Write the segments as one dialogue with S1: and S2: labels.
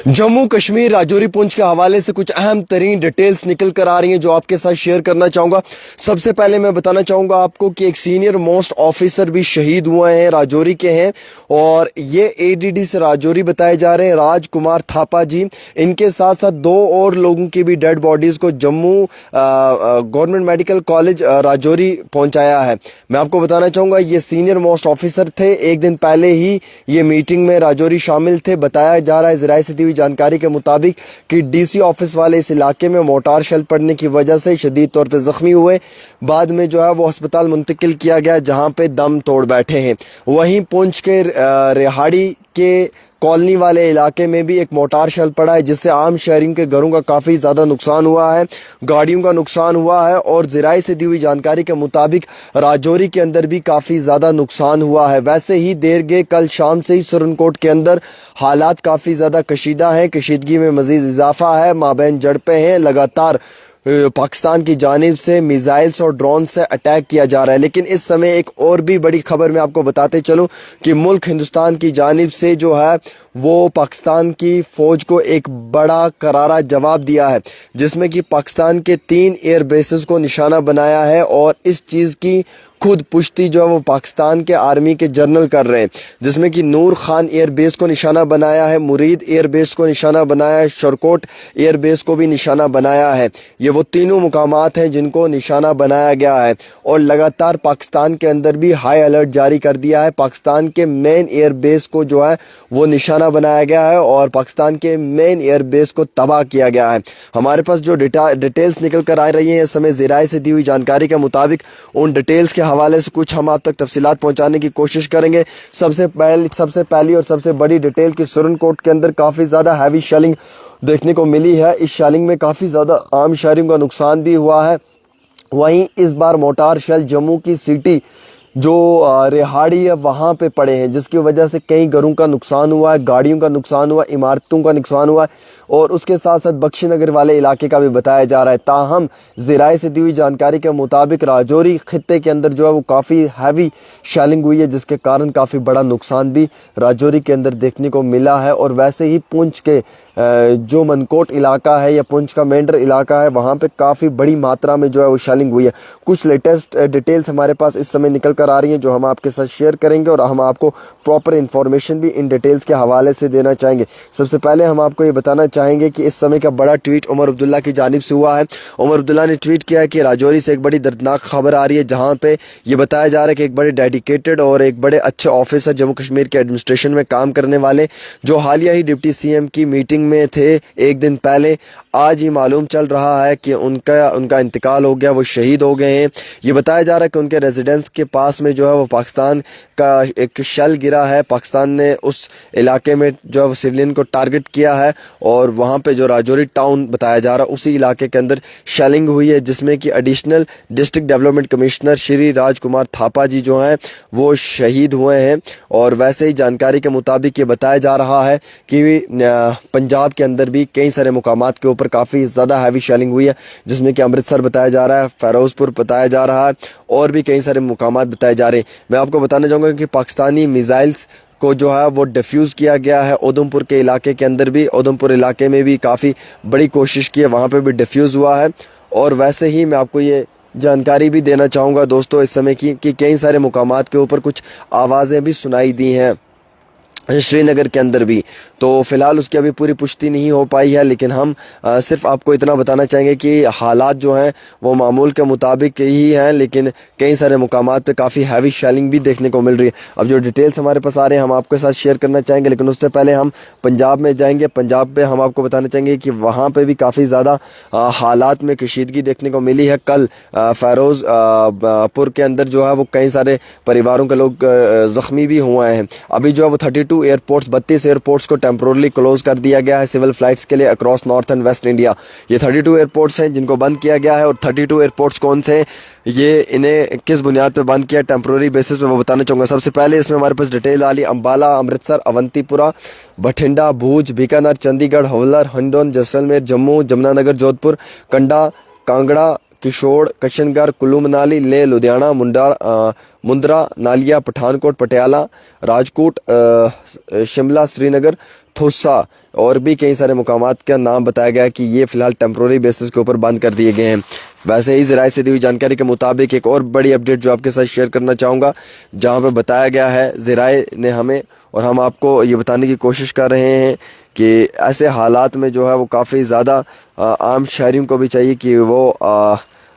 S1: जम्मू कश्मीर राजौरी पुंछ के हवाले से कुछ अहम तरीन डिटेल्स निकल कर आ रही हैं जो आपके साथ शेयर करना चाहूँगा। सबसे पहले मैं बताना चाहूँगा आपको कि एक सीनियर मोस्ट ऑफिसर भी शहीद हुए हैं, राजौरी के हैं, और ये एडीडी से राजौरी बताए जा रहे हैं, राजकुमार थापा जी। इनके साथ साथ दो और लोगों की भी डेड बॉडीज़ को Jammu government medical college Rajouri पहुँचाया है। मैं आपको बताना चाहूँगा ये सीनियर मोस्ट ऑफिसर थे, एक दिन पहले ही ये मीटिंग में राजौरी शामिल थे। बताया जा रहा है ज़राए से दी हुई जानकारी के मुताबिक कि डीसी ऑफिस वाले इस इलाके में मोटार शेल पड़ने की वजह से शदीद तौर पर जख्मी हुए। बाद में जो है वो अस्पताल मुंतकिल किया गया जहां पे दम तोड़ बैठे हैं। वहीं पुंछ के रेहाड़ी के कॉलोनी वाले इलाके में भी एक मोटार शेल पड़ा है जिससे आम शहरियों के घरों का काफ़ी ज़्यादा नुकसान हुआ है, गाड़ियों का नुकसान हुआ है, और ज़राए से दी हुई जानकारी के मुताबिक राजौरी के अंदर भी काफ़ी ज़्यादा नुकसान हुआ है। वैसे ही देर गए कल शाम से ही सुरनकोट के अंदर हालात काफ़ी ज़्यादा कशीदा हैं, कशीदगी में मज़ीद इजाफा है, माबैन झड़पें हैं, लगातार पाकिस्तान की जानिब से मिसाइल्स और ड्रोन से अटैक किया जा रहा है। लेकिन इस समय एक और भी बड़ी खबर मैं आपको बताते चलूं कि मुल्क हिंदुस्तान की जानिब से जो है वो पाकिस्तान की फ़ौज को एक बड़ा करारा जवाब दिया है, जिसमें कि पाकिस्तान के 3 एयर बेसेस को निशाना बनाया है, और इस चीज़ की खुद पुष्टि जो है वो पाकिस्तान के आर्मी के जनरल कर रहे हैं, जिसमें कि नूर खान एयर बेस को निशाना बनाया है, मुरीद एयर बेस को निशाना बनाया है, शरकोट एयर बेस को भी निशाना बनाया है। ये वो तीनों मुकामात हैं जिनको निशाना बनाया गया है, और लगातार पाकिस्तान के अंदर भी हाई अलर्ट जारी कर दिया है। पाकिस्तान के मेन एयर बेस को जो है वो निशाना बनाया गया है और पाकिस्तान के मेन एयर बेस को तबाह किया गया है। हमारे पास जो डिटेल्स निकल कर आ रही हैं इस समय ज़राए से दी हुई जानकारी के मुताबिक, उन डिटेल्स के हवाले से कुछ हम आप तक तफसीलात पहुंचाने की कोशिश करेंगे। सबसे पहली और सबसे बड़ी डिटेल कि सुरनकोट के अंदर काफ़ी ज़्यादा हैवी शेलिंग देखने को मिली है। इस शेलिंग में काफ़ी ज़्यादा आम शहरियों का नुकसान भी हुआ है। वहीं इस बार मोटार शेल जम्मू की सिटी जो रेहाड़ी है वहाँ पे पड़े हैं, जिसकी वजह से कई घरों का नुकसान हुआ है, गाड़ियों का नुकसान हुआ है, इमारतों का नुकसान हुआ है, और उसके साथ साथ बख्शी नगर वाले इलाके का भी बताया जा रहा है। ताहम ज़राए से दी हुई जानकारी के मुताबिक राजौरी खित्ते के अंदर जो है वो काफ़ी हैवी शेलिंग हुई है, जिसके कारण काफ़ी बड़ा नुकसान भी राजौरी के अंदर देखने को मिला है। और वैसे ही पुंछ के जो मनकोट इलाका है या पुंछ का मेंढर इलाका है वहाँ पे काफ़ी बड़ी मात्रा में जो है वो शेलिंग हुई है। कुछ लेटेस्ट डिटेल्स हमारे पास इस समय निकल कर आ रही हैं जो हम आपके साथ शेयर करेंगे, और हम आपको प्रॉपर इन्फॉर्मेशन भी इन डिटेल्स के हवाले से देना चाहेंगे। सबसे पहले हम आपको ये बताना चाहेंगे कि इस समय का बड़ा ट्वीट उमर अब्दुल्ला की जानिब से हुआ है। उमर अब्दुल्ला ने ट्वीट किया है कि राजौरी से एक बड़ी दर्दनाक खबर आ रही है, जहाँ पे ये बताया जा रहा है कि एक बड़े डेडिकेटेड और एक बड़े अच्छे ऑफिसर जम्मू कश्मीर के एडमिनिस्ट्रेशन में काम करने वाले, जो हालिया ही डिप्टी सीएम की मीटिंग में थे एक दिन पहले, आज ही मालूम चल रहा है कि उनका इंतकाल हो गया, वो शहीद हो गए हैं। ये बताया जा रहा है कि उनके रेजिडेंस के पास में जो है वो पाकिस्तान का एक शेल गिरा है। पाकिस्तान ने उस इलाके में जो है वो सिविलियन को टारगेट किया है, और वहाँ पे जो राजौरी टाउन बताया जा रहा है उसी इलाके के अंदर शेलिंग हुई है, जिसमें कि additional district development commissioner Shri Rajkumar Thapa ji जो हैं वो शहीद हुए हैं। और वैसे ही जानकारी के मुताबिक ये बताया जा रहा है कि पंजाब के अंदर भी कई सारे मुकामात के ऊपर काफ़ी ज़्यादा हैवी शेलिंग हुई है, जिसमें कि अमृतसर बताया जा रहा है, फ़िरोज़पुर बताया जा रहा है, और भी कई सारे मुकामात बताए जा रहे हैं। मैं आपको बताना चाहूँगा कि पाकिस्तानी मिसाइल्स को जो है वो डिफ्यूज़ किया गया है उधमपुर के इलाके के अंदर भी, उधमपुर इलाके में भी काफ़ी बड़ी कोशिश की है, वहाँ पे भी डिफ्यूज़ हुआ है। और वैसे ही मैं आपको ये जानकारी भी देना चाहूँगा दोस्तों इस समय की कि कई सारे मुकामात के ऊपर कुछ आवाज़ें भी सुनाई दी हैं श्रीनगर के अंदर भी। तो फ़िलहाल उसकी अभी पूरी पुष्टि नहीं हो पाई है, लेकिन हम सिर्फ आपको इतना बताना चाहेंगे कि हालात जो हैं वो मामूल के मुताबिक ही हैं, लेकिन कई सारे मुकामात पे काफ़ी हैवी शेलिंग भी देखने को मिल रही है। अब जो डिटेल्स हमारे पास आ रहे हैं हम आपके साथ शेयर करना चाहेंगे, लेकिन उससे पहले हम पंजाब में जाएंगे। पंजाब में हम आपको बताना चाहेंगे कि वहाँ पर भी काफ़ी ज़्यादा हालात में कशीदगी देखने को मिली है। कल फ़िरोज़पुर के अंदर जो है वो कई सारे परिवारों के लोग ज़ख्मी भी हुए हैं। अभी जो है वो 32 एयरपोर्ट्स 32 एयरपोर्ट्स को टेम्पोरली क्लोज कर दिया गया है सिविल फ्लाइट्स के लिए across north and waste India. ये 32 एयरपोर्ट्स हैं जिनको बंद किया गया है, और 32 एयरपोर्ट्स कौन से हैं, ये इन्हें किस बुनियाद पे बंद किया टेम्प्रोरी बेसिस पे, मैं बताना चाहूँगा। सबसे पहले इसमें हमारे पास डिटेल आ रही अम्बाला, अमृतसर, अवंतीपुरा, बठिंडा, भूज, बीकानेर, चंडीगढ़, हवलर, हिंडौन, जैसलमेर, जम्मू, जमुनानगर, जोधपुर, कंडा, कांगड़ा, किशोर, कशनगर, कुल्लू मनाली, लेह, लुधियाना, मुंद्रा, नालिया, पठानकोट, पटियाला, राजकोट, शिमला, श्रीनगर, थोसा और भी कई सारे मुकामात का नाम बताया गया है कि ये फ़िलहाल टेम्प्रोरी बेसिस के ऊपर बंद कर दिए गए हैं। वैसे ही ज़राए से दी हुई जानकारी के मुताबिक एक और बड़ी अपडेट जो आपके साथ शेयर करना चाहूँगा, जहाँ पे बताया गया है ज़राए ने हमें, और हम आपको ये बताने की कोशिश कर रहे हैं कि ऐसे हालात में जो है वो काफ़ी ज़्यादा आम शहरियों को भी चाहिए कि वो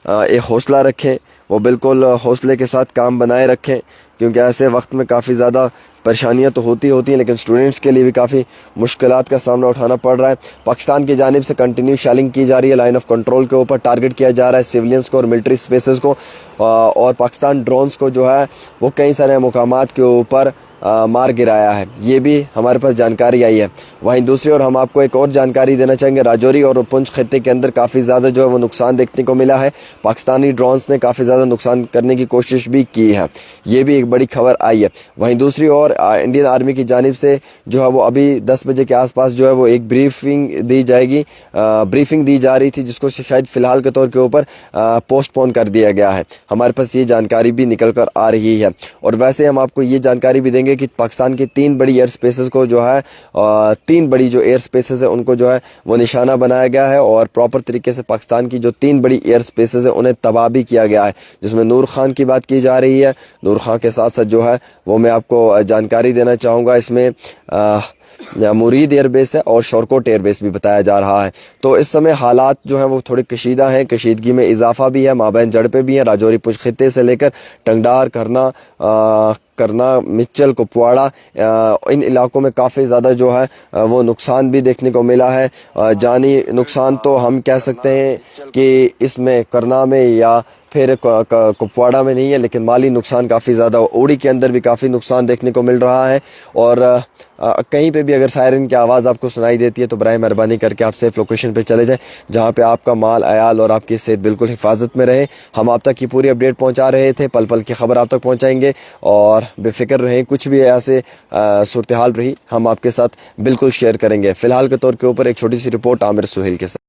S1: एक हौसला रखें, वो बिल्कुल हौसले के साथ काम बनाए रखें, क्योंकि ऐसे वक्त में काफ़ी ज़्यादा परेशानियां तो होती हैं, लेकिन स्टूडेंट्स के लिए भी काफ़ी मुश्किलात का सामना उठाना पड़ रहा है। पाकिस्तान की जानिब से कंटिन्यू शेलिंग की जा रही है, लाइन ऑफ कंट्रोल के ऊपर टारगेट किया जा रहा है सिविलियंस को और मिलिट्री स्पेसेस को, और पाकिस्तान ड्रोन्स को जो है वो कई सारे मुकामात के ऊपर मार गिराया है। ये भी हमारे पास जानकारी आई है। वहीं दूसरी ओर हम आपको एक और जानकारी देना चाहेंगे, राजौरी और पुंछ खित्ते के अंदर काफ़ी ज़्यादा जो है वो नुकसान देखने को मिला है। पाकिस्तानी ड्रोन्स ने काफ़ी ज़्यादा नुकसान करने की कोशिश भी की है, ये भी एक बड़ी खबर आई है। वहीं दूसरी ओर इंडियन आर्मी की जानिब से जो है वो अभी 10 बजे के आसपास जो है वो एक ब्रीफिंग दी जाएगी, ब्रीफिंग दी जा रही थी, जिसको शायद फ़िलहाल के तौर के ऊपर पोस्टपोन कर दिया गया है। हमारे पास ये जानकारी भी निकल कर आ रही है। और वैसे हम आपको ये जानकारी भी देंगे कि पाकिस्तान की 3 बड़ी एयर स्पेसेस को जो है 3 बड़ी जो एयर स्पेसेस है उनको जो है वो निशाना बनाया गया है, और प्रॉपर तरीके से पाकिस्तान की जो 3 बड़ी एयर स्पेसेस है उन्हें तबाह भी किया गया है, जिसमें नूर खान की बात की जा रही है। नूर खान के साथ साथ जो है वो मैं आपको जानकारी देना चाहूँगा, इसमें मुरीद एयरबेस है और शौरकोट एयरबेस भी बताया जा रहा है। तो इस समय हालात जो हैं वो थोड़े कशीदा हैं, कशीदगी में इजाफा भी है, माबैन झड़पें भी हैं। राजौरी पुंछ खित्ते से लेकर टंगडार, करना, मिच्चल, कुपवाड़ा, इन इलाकों में काफ़ी ज़्यादा जो है वो नुकसान भी देखने को मिला है। जानी नुकसान तो हम कह सकते हैं कि इसमें करना में या फिर कुपवाड़ा में नहीं है, लेकिन माली नुकसान काफ़ी ज़्यादा, उड़ी के अंदर भी काफ़ी नुकसान देखने को मिल रहा है। और कहीं पे भी अगर सायरन की आवाज़ आपको सुनाई देती है तो बराए मेहरबानी करके आप सेफ लोकेशन पे चले जाएं, जहां पे आपका माल, अयाल और आपकी सेहत बिल्कुल हिफाजत में रहे। हम आप तक की पूरी अपडेट पहुंचा रहे थे, पल पल की खबर आप तक पहुंचाएंगे, और बेफिक्र रहें, कुछ भी ऐसे सूरत हाल रही हम आपके साथ बिल्कुल शेयर करेंगे। फ़िलहाल के तौर के ऊपर एक छोटी सी रिपोर्ट आमिर सुहेल के साथ।